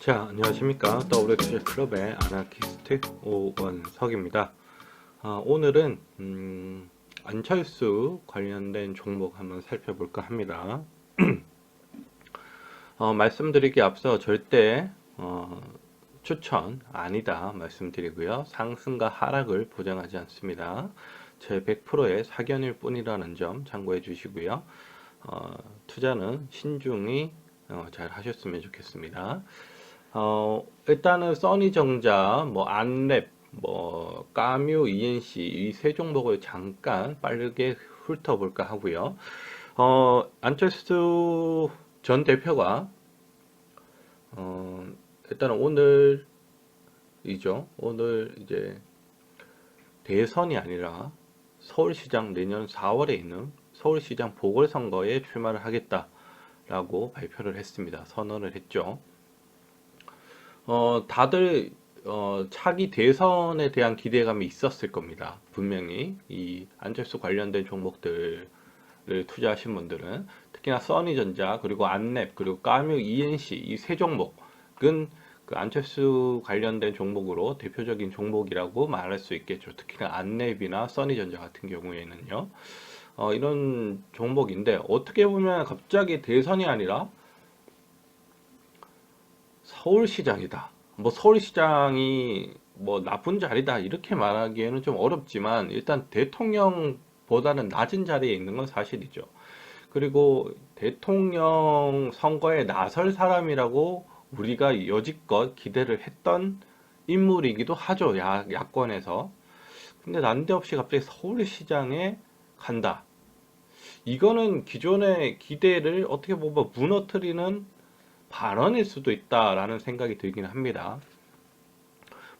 자, 안녕하십니까. WXJ 클럽의 아나키스트 오원석입니다. 오늘은 안철수 관련된 종목 한번 살펴볼까 합니다. 말씀드리기 앞서 절대 추천 아니다 말씀드리고요. 상승과 하락을 보장하지 않습니다. 제 100%의 사견일 뿐이라는 점 참고해 주시고요. 투자는 신중히 잘 하셨으면 좋겠습니다. 일단은 써니정자, 안랩, 까뮤, ENC 이 세 종목을 잠깐 빠르게 훑어볼까 하고요. 안철수 전 대표가 일단은 오늘 이제 대선이 아니라 서울시장 내년 4월에 있는 서울시장 보궐선거에 출마를 하겠다라고 발표를 했습니다. 선언을 했죠. 다들 차기 대선에 대한 기대감이 있었을 겁니다. 분명히 이 안철수 관련된 종목들을 투자하신 분들은 특히나 써니전자 그리고 안랩 그리고 까뮤 ENC 이 세 종목은 그 안철수 관련된 종목으로 대표적인 종목이라고 말할 수 있겠죠. 특히나 안랩이나 써니전자 같은 경우에는요. 이런 종목인데 어떻게 보면 갑자기 대선이 아니라 서울시장이다. 서울시장이 나쁜 자리다. 이렇게 말하기에는 좀 어렵지만 일단 대통령보다는 낮은 자리에 있는 건 사실이죠. 그리고 대통령 선거에 나설 사람이라고 우리가 여지껏 기대를 했던 인물이기도 하죠. 야권에서. 근데 난데없이 갑자기 서울시장에 간다. 이거는 기존의 기대를 어떻게 보면 무너뜨리는 발언일 수도 있다라는 생각이 들긴 합니다.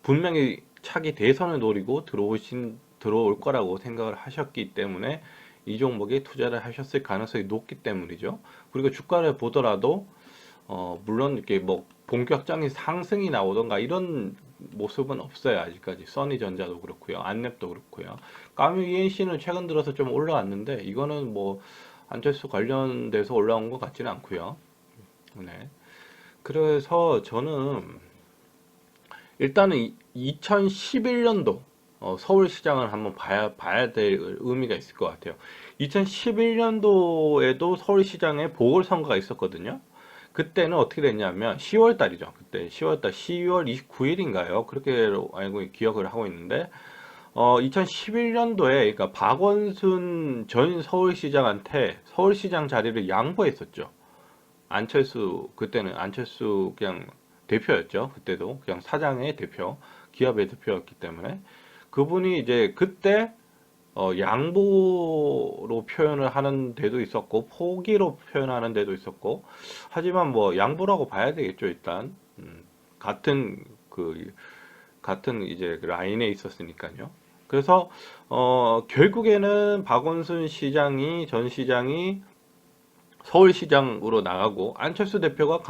분명히 차기 대선을 노리고 들어올 거라고 생각을 하셨기 때문에 이 종목에 투자를 하셨을 가능성이 높기 때문이죠. 그리고 주가를 보더라도 물론 이렇게 본격적인 상승이 나오던가 이런 모습은 없어요. 아직까지 써니전자도 그렇고요, 안랩도 그렇고요. 까뮤 ENC는 최근 들어서 좀 올라왔는데 이거는 안철수 관련돼서 올라온 것 같지는 않고요. 네. 그래서 저는 일단은 2011년도 서울시장을 한번 봐야 될 의미가 있을 것 같아요. 2011년도에도 서울시장에 보궐선거가 있었거든요. 그때는 어떻게 됐냐면 10월 달이죠. 그때 10월 29일인가요? 그렇게 알고 기억을 하고 있는데 2011년도에 그러니까 박원순 전 서울시장한테 서울시장 자리를 양보했었죠. 그때는 안철수 그냥 대표였죠. 그때도 그냥 사장의 대표, 기업의 대표였기 때문에 그분이 이제 그때 양보로 표현을 하는 데도 있었고 포기로 표현하는 데도 있었고 하지만 양보라고 봐야 되겠죠. 일단 같은 이제 그 라인에 있었으니까요. 그래서 결국에는 박원순 전 시장이 서울시장으로 나가고 안철수 대표가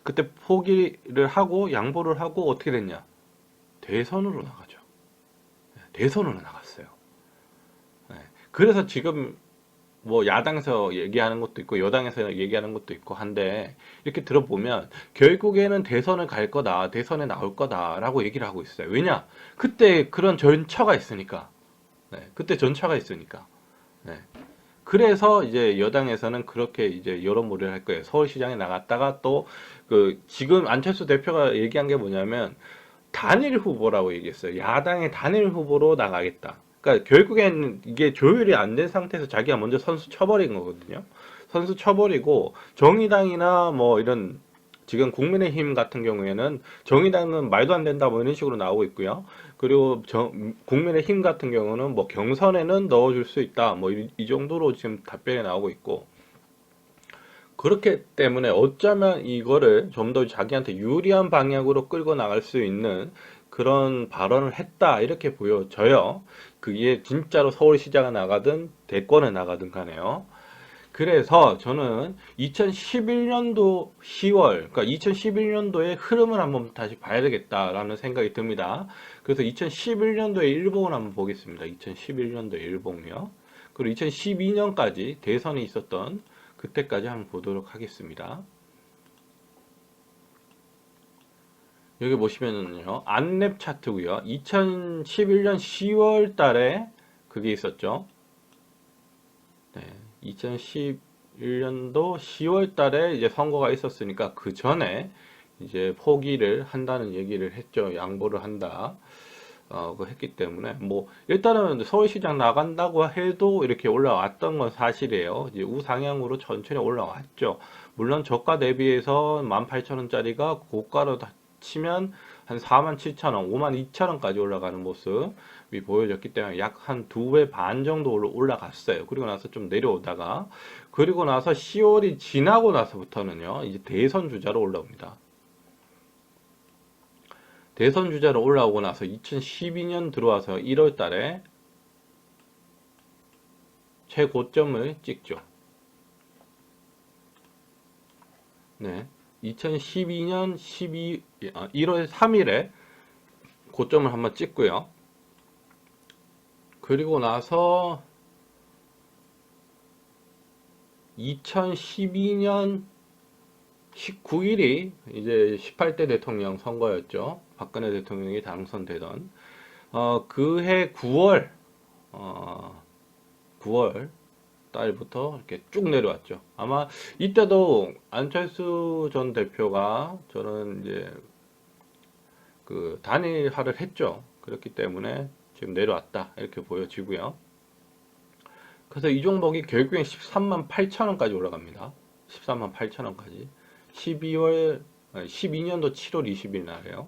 그때 포기를 하고 양보를 하고 어떻게 됐냐? 대선으로 나가죠. 대선으로 나갔어요. 네. 그래서 지금 야당에서 얘기하는 것도 있고 여당에서 얘기하는 것도 있고 한데 이렇게 들어보면 결국에는 대선을 갈 거다, 대선에 나올 거다라고 얘기를 하고 있어요. 왜냐? 그때 그런 전차가 있으니까. 네. 그때 전차가 있으니까. 네. 그래서 이제 여당에서는 그렇게 이제 여론몰이를 할 거예요. 서울시장에 나갔다가 또 지금 안철수 대표가 얘기한 게 뭐냐면 단일 후보라고 얘기했어요. 야당의 단일 후보로 나가겠다. 그러니까 결국엔 이게 조율이 안 된 상태에서 자기가 먼저 선수 쳐버린 거거든요. 선수 쳐버리고 정의당이나 이런 지금 국민의힘 같은 경우에는 정의당은 말도 안 된다 이런 식으로 나오고 있고요. 그리고 국민의힘 같은 경우는 경선에는 넣어줄 수 있다 이 정도로 지금 답변이 나오고 있고 그렇기 때문에 어쩌면 이거를 좀 더 자기한테 유리한 방향으로 끌고 나갈 수 있는 그런 발언을 했다 이렇게 보여져요. 그게 진짜로 서울시장에 나가든 대권에 나가든 간에요. 그래서 저는 2011년도 10월, 그러니까 2011년도의 흐름을 한번 다시 봐야 되겠다라는 생각이 듭니다. 그래서 2011년도의 일봉을 한번 보겠습니다. 2011년도의 일봉이요. 그리고 2012년까지 대선이 있었던 그때까지 한번 보도록 하겠습니다. 여기 보시면은요, 안랩 차트고요. 2011년 10월 달에 그게 있었죠. 네, 2011년도 10월 달에 이제 선거가 있었으니까 그 전에 이제 포기를 한다는 얘기를 했죠. 양보를 한다. 그 했기 때문에 뭐 일단은 서울시장 나간다고 해도 이렇게 올라왔던 건 사실이에요. 이제 우상향으로 천천히 올라왔죠. 물론 저가 대비해서 18,000원짜리가 고가로 치면 한 47,000원, 52,000원까지 올라가는 모습이 보여졌기 때문에 약 한 두 배 반 정도 올라갔어요. 그리고 나서 좀 내려오다가 그리고 나서 10월이 지나고 나서부터는요, 이제 대선 주자로 올라옵니다. 대선 주자로 올라오고 나서 2012년 들어와서 1월 달에 최고점을 찍죠. 네. 2012년 1월 3일에 고점을 한번 찍고요. 그리고 나서 2012년 19일이 이제 18대 대통령 선거였죠. 박근혜 대통령이 당선되던 그해 9월 9월 달부터 이렇게 쭉 내려왔죠. 아마 이때도 안철수 전 대표가 저는 이제 그 단일화를 했죠. 그렇기 때문에 지금 내려왔다 이렇게 보여지고요. 그래서 이 종목이 결국엔 13만 8천 원까지 올라갑니다. 13만 8천 원까지 12년도 7월 20일 날에요.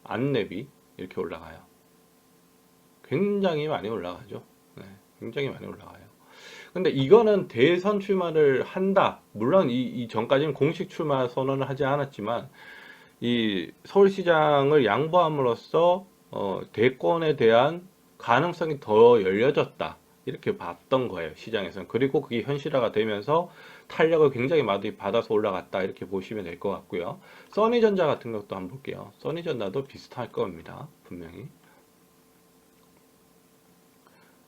안랩이 이렇게 올라가요. 굉장히 많이 올라가죠. 네, 굉장히 많이 올라가요. 근데 이거는 대선 출마를 한다. 물론 이 전까지는 공식 출마 선언을 하지 않았지만 이 서울시장을 양보함으로써 대권에 대한 가능성이 더 열려졌다. 이렇게 봤던 거예요, 시장에서는. 그리고 그게 현실화가 되면서 탄력을 굉장히 많이 받아서 올라갔다. 이렇게 보시면 될 것 같고요. 써니전자 같은 것도 한번 볼게요. 써니전자도 비슷할 겁니다. 분명히.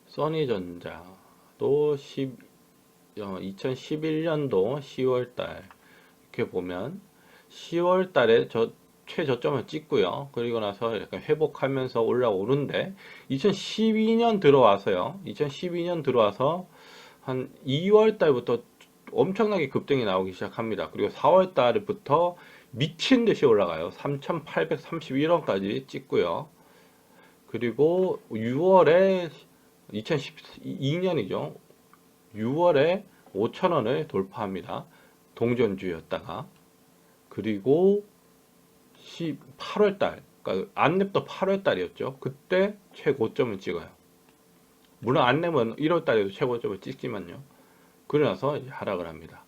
써니전자도 2011년도 10월달 이렇게 보면 10월달에 최저점을 찍고요. 그리고 나서 약간 회복하면서 올라오는데 2012년 들어와서요. 2012년 들어와서 한 2월 달부터 엄청나게 급등이 나오기 시작합니다. 그리고 4월 달부터 미친 듯이 올라가요. 3,831원까지 찍고요. 그리고 6월에 2012년이죠. 6월에 5,000원을 돌파합니다. 동전주였다가. 그리고 8월 달, 그러니까 안랩도 8월 달이었죠. 그때 최고점을 찍어요. 물론 안랩은 1월 달에도 최고점을 찍지만요. 그러고 나서 하락을 합니다.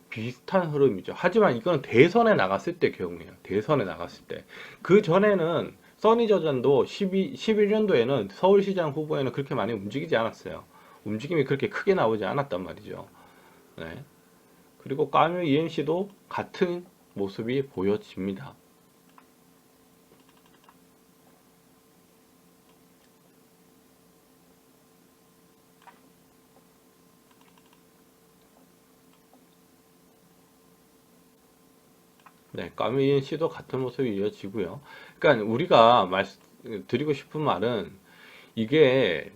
비슷한 흐름이죠. 하지만 이거는 대선에 나갔을 때 경우예요. 대선에 나갔을 때. 그 전에는 써니저전도 11년도에는 서울시장 후보에는 그렇게 많이 움직이지 않았어요. 움직임이 그렇게 크게 나오지 않았단 말이죠. 네. 그리고 까뮤 EMC도 같은 모습이 보여집니다. 네, 까뮤 EMC도 같은 모습이 이어지고요. 그러니까 우리가 드리고 싶은 말은 이게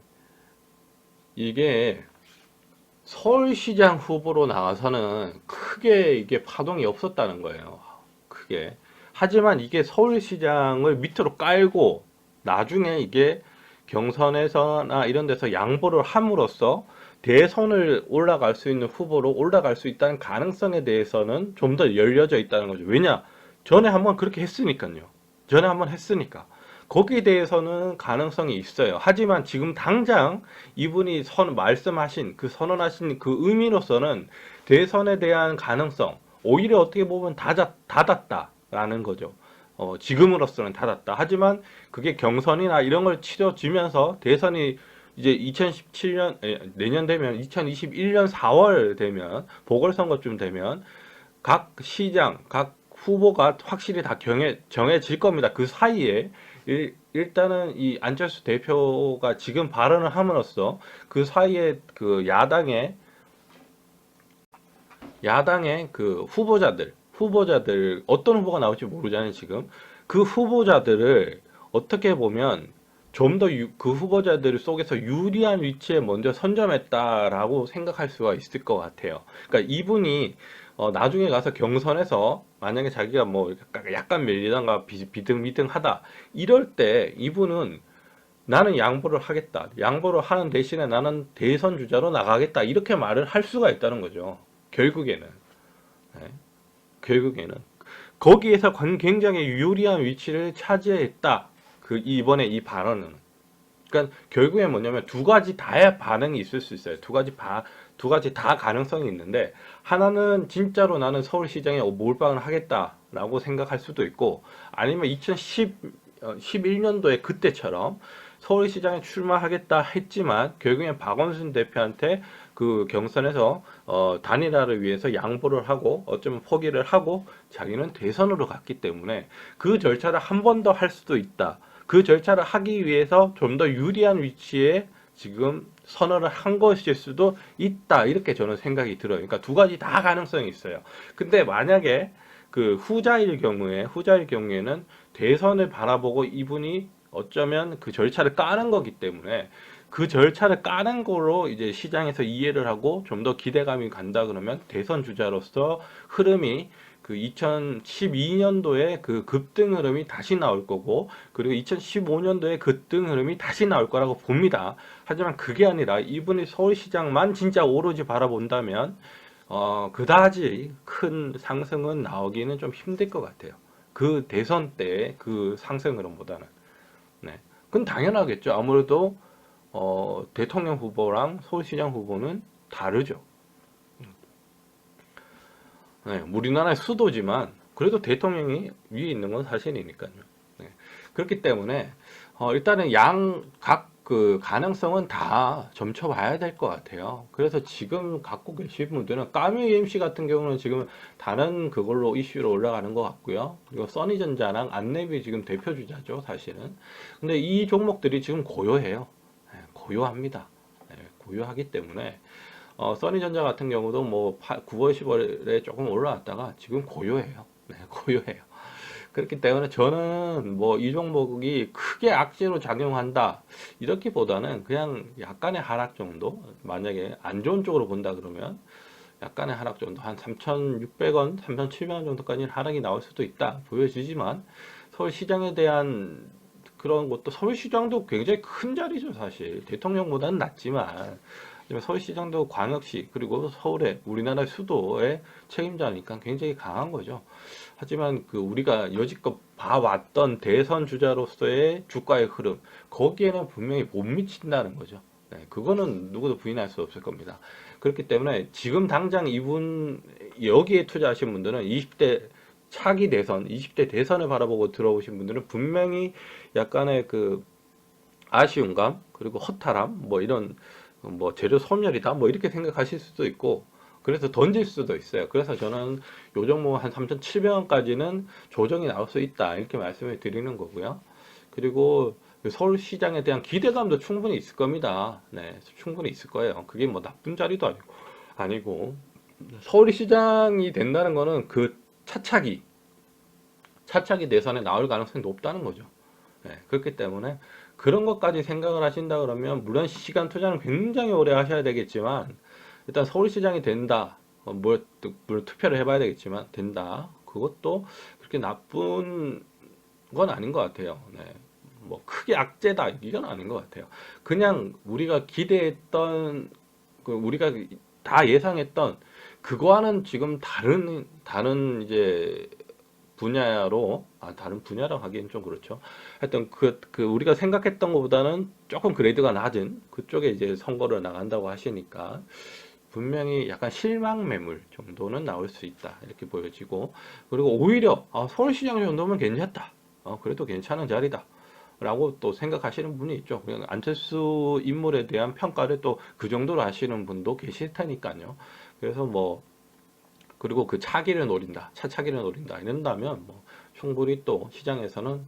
서울시장 후보로 나와서는 크게 이게 파동이 없었다는 거예요. 크게. 하지만 이게 서울시장을 밑으로 깔고 나중에 이게 경선에서나 이런 데서 양보를 함으로써 대선을 올라갈 수 있는 후보로 올라갈 수 있다는 가능성에 대해서는 좀 더 열려져 있다는 거죠. 왜냐? 전에 한번 그렇게 했으니까요. 전에 한번 했으니까. 거기에 대해서는 가능성이 있어요. 하지만 지금 당장 이분이 말씀하신 그 선언하신 그 의미로서는 대선에 대한 가능성 오히려 어떻게 보면 닫았다라는 거죠. 지금으로서는 닫았다. 하지만 그게 경선이나 이런 걸 치러지면서 대선이 이제 2017년 내년 되면 2021년 4월 되면 보궐선거쯤 되면 각 시장 각 후보가 확실히 다 정해질 겁니다. 그 사이에 일단은 이 안철수 대표가 지금 발언을 함으로써 그 사이에 그 야당의 그 후보자들 후보자들 어떤 후보가 나올지 모르잖아요 지금. 그 후보자들을 어떻게 보면 좀 더 그 후보자들 속에서 유리한 위치에 먼저 선점했다라고 생각할 수가 있을 것 같아요. 그러니까 이분이 나중에 가서 경선에서 만약에 자기가 뭐 약간 밀리다가 비등비등하다 이럴 때 이분은 나는 양보를 하겠다. 양보를 하는 대신에 나는 대선 주자로 나가겠다. 이렇게 말을 할 수가 있다는 거죠. 결국에는. 네. 결국에는. 거기에서 굉장히 유리한 위치를 차지했다. 그 이번에 이 발언은. 그러니까 결국엔 뭐냐면 두 가지 다의 반응이 있을 수 있어요. 두 가지 다 가능성이 있는데 하나는 진짜로 나는 서울시장에 몰빵을 하겠다라고 생각할 수도 있고 아니면 2011년도에 그때처럼 서울시장에 출마하겠다 했지만 결국엔 박원순 대표한테 그 경선에서 단일화를 위해서 양보를 하고 어쩌면 포기를 하고 자기는 대선으로 갔기 때문에 그 절차를 한 번 더 할 수도 있다. 그 절차를 하기 위해서 좀 더 유리한 위치에 지금 선언을 한 것일 수도 있다. 이렇게 저는 생각이 들어요. 그러니까 두 가지 다 가능성이 있어요. 근데 만약에 그 후자일 경우에는 대선을 바라보고 이분이 어쩌면 그 절차를 까는 거기 때문에 그 절차를 까는 거로 이제 시장에서 이해를 하고 좀 더 기대감이 간다 그러면 대선 주자로서 흐름이 그 2012년도에 그 급등 흐름이 다시 나올 거고 그리고 2015년도에 급등 흐름이 다시 나올 거라고 봅니다. 하지만 그게 아니라 이분이 서울시장만 진짜 오로지 바라본다면 그다지 큰 상승은 나오기는 좀 힘들 것 같아요. 그 대선 때 그 상승 흐름보다는. 네. 그건 당연하겠죠. 아무래도 대통령 후보랑 서울시장 후보는 다르죠. 네, 우리나라의 수도지만 그래도 대통령이 위에 있는 건 사실이니까요. 네. 그렇기 때문에 일단은 각 그 가능성은 다 점쳐봐야 될 것 같아요. 그래서 지금 갖고 계신 분들은 까뮤 EMC 같은 경우는 지금 다른 그걸로 이슈로 올라가는 것 같고요. 그리고 써니전자랑 안내비 지금 대표 주자죠, 사실은. 근데 이 종목들이 지금 고요해요. 네, 고요합니다. 네, 고요하기 때문에 써니전자 같은 경우도 뭐 9월, 10월에 조금 올라왔다가 지금 고요해요. 네, 고요해요. 그렇기 때문에 저는 뭐 이 종목이 크게 악재로 작용한다 이렇기보다는 그냥 약간의 하락 정도, 만약에 안 좋은 쪽으로 본다 그러면 약간의 하락 정도, 한 3,600원, 3,700원 정도까지 하락이 나올 수도 있다 보여지지만 서울시장에 대한 그런 것도, 서울시장도 굉장히 큰 자리죠. 사실 대통령보다는 낮지만 서울시장도 광역시 그리고 서울의 우리나라 수도의 책임자니까 굉장히 강한 거죠. 하지만 그 우리가 여지껏 봐왔던 대선 주자로서의 주가의 흐름, 거기에는 분명히 못 미친다는 거죠. 네, 그거는 누구도 부인할 수 없을 겁니다. 그렇기 때문에 지금 당장 이분 여기에 투자하신 분들은 20대 차기 대선, 20대 대선을 바라보고 들어오신 분들은 분명히 약간의 그 아쉬움감 그리고 허탈함 뭐 이런 뭐 재료 소멸이다 뭐 이렇게 생각하실 수도 있고 그래서 던질 수도 있어요. 그래서 저는 요 종목 한 3,700원까지는 조정이 나올 수 있다 이렇게 말씀을 드리는 거고요. 그리고 서울시장에 대한 기대감도 충분히 있을 겁니다. 네, 충분히 있을 거예요. 그게 뭐 나쁜 자리도 아니고 서울시장이 된다는 거는 그 차차기 대선에 나올 가능성이 높다는 거죠. 네, 그렇기 때문에 그런 것까지 생각을 하신다 그러면 물론 시간 투자는 굉장히 오래 하셔야 되겠지만 일단 서울시장이 된다. 물론 투표를 해봐야 되겠지만 된다. 그것도 그렇게 나쁜 건 아닌 것 같아요. 네. 뭐 크게 악재다 이건 아닌 것 같아요. 그냥 우리가 기대했던 우리가 다 예상했던 그거와는 지금 다른 이제 분야로 다른 분야라고 하기엔 좀 그렇죠. 하여튼 우리가 생각했던 것보다는 조금 그레이드가 낮은 그쪽에 이제 선거를 나간다고 하시니까 분명히 약간 실망 매물 정도는 나올 수 있다 이렇게 보여지고 그리고 오히려 서울시장 정도면 괜찮다. 그래도 괜찮은 자리다. 라고 또 생각하시는 분이 있죠. 그냥 안철수 인물에 대한 평가를 또 그 정도로 하시는 분도 계실 테니까요. 그래서 뭐 그리고 그 차차기를 노린다 이런다면 뭐 충분히 또 시장에서는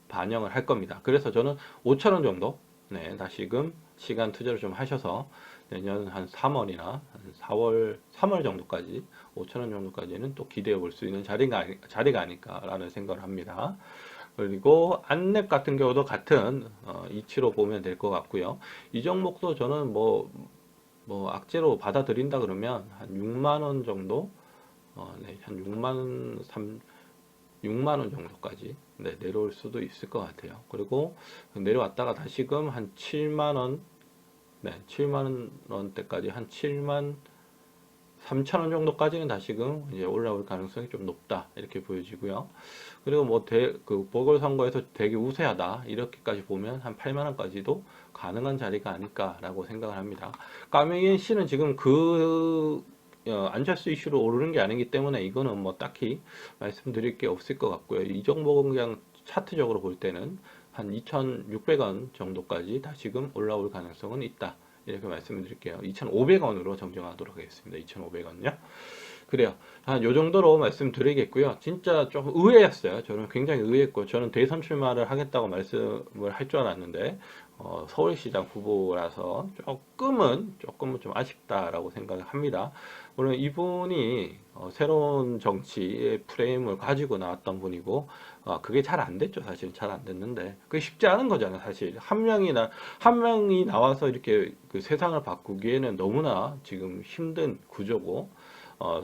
반영을 할 겁니다. 그래서 저는 5,000원 정도, 네, 다시금 시간 투자를 좀 하셔서 내년 한 3월이나 한 4월, 3월 정도까지 5천원 정도까지는 또 기대해 볼 수 있는 자리가 아닐까라는 생각을 합니다. 그리고 안랩 같은 경우도 같은 이치로 보면 될 것 같고요. 이 종목도 저는 뭐 악재로 받아들인다 그러면 한 6만 원 정도, 네, 한 6만 원 정도까지 네, 내려올 수도 있을 것 같아요. 그리고 내려왔다가 다시금 한 7만 원, 네, 7만 원대까지 한 7만 3천 원 정도까지는 다시금 이제 올라올 가능성이 좀 높다 이렇게 보여지고요. 그리고 그 보궐선거에서 되게 우세하다 이렇게까지 보면 한 8만 원까지도 가능한 자리가 아닐까라고 생각을 합니다. 까메이엔 씨는 지금 안철수 이슈로 오르는 게 아니기 때문에 이거는 뭐 딱히 말씀드릴 게 없을 것 같고요. 이 종목은 그냥 차트적으로 볼 때는 한 2,600원 정도까지 다시금 올라올 가능성은 있다. 이렇게 말씀을 드릴게요. 2,500원으로 정정하도록 하겠습니다. 2,500원요. 그래요. 한 요 정도로 말씀드리겠고요. 진짜 좀 의외였어요. 저는 굉장히 의외했고, 저는 대선 출마를 하겠다고 말씀을 할 줄 알았는데, 서울시장 후보라서 조금은 좀 아쉽다라고 생각을 합니다. 물론 이분이 새로운 정치의 프레임을 가지고 나왔던 분이고, 그게 잘 안 됐죠. 사실 잘 안 됐는데, 그게 쉽지 않은 거잖아요. 사실 한 명이 나와서 이렇게 그 세상을 바꾸기에는 너무나 지금 힘든 구조고,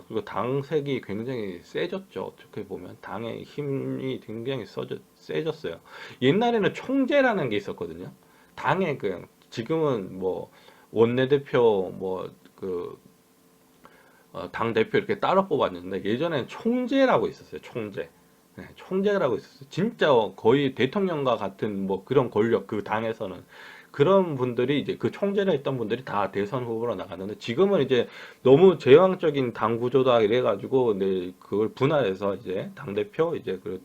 그리고 당색이 굉장히 세졌죠. 어떻게 보면 당의 힘이 굉장히 세졌어요. 옛날에는 총재라는 게 있었거든요. 당의 그냥 지금은 뭐 원내대표 당 대표 이렇게 따로 뽑았는데 예전에는 총재라고 있었어요. 총재. 네, 총재라고 있었어요. 진짜 거의 대통령과 같은 뭐 그런 권력 그 당에서는 그런 분들이 이제 그 총재를 했던 분들이 다 대선 후보로 나갔는데 지금은 이제 너무 제왕적인 당 구조다 이래가지고 네, 그걸 분할해서 이제 당 대표 이제 그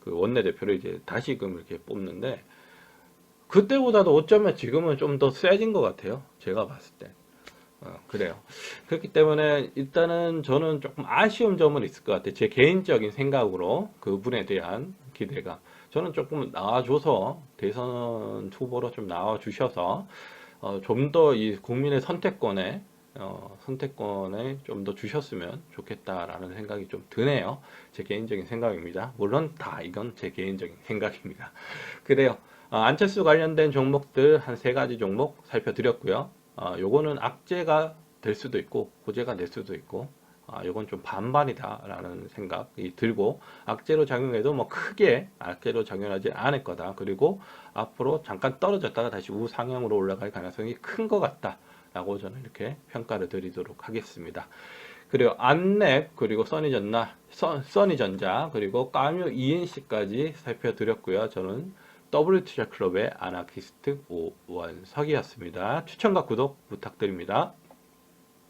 원내 대표를 이제 다시금 이렇게 뽑는데 그때보다도 어쩌면 지금은 좀 더 세진 것 같아요. 제가 봤을 때. 그래요. 그렇기 때문에 일단은 저는 조금 아쉬운 점은 있을 것 같아요. 제 개인적인 생각으로 그분에 대한 기대가. 저는 조금 나와줘서 대선 후보로 좀 나와주셔서 좀 더 이 국민의 선택권에 좀 더 주셨으면 좋겠다라는 생각이 좀 드네요. 제 개인적인 생각입니다. 물론 다 이건 제 개인적인 생각입니다. 그래요. 안철수 관련된 종목들 한 세 가지 종목 살펴드렸고요. 요거는 악재가 될 수도 있고 호재가 될 수도 있고 요건 좀 반반이다라는 생각이 들고 악재로 작용해도 뭐 크게 악재로 작용하지 않을 거다. 그리고 앞으로 잠깐 떨어졌다가 다시 우상향으로 올라갈 가능성이 큰 것 같다. 라고 저는 이렇게 평가를 드리도록 하겠습니다. 그리고 안랩, 그리고 써니전자, 그리고 까뮤 ENC까지 살펴드렸고요. 저는 WT자 클럽의 아나키스트 오원석이었습니다. 추천과 구독 부탁드립니다.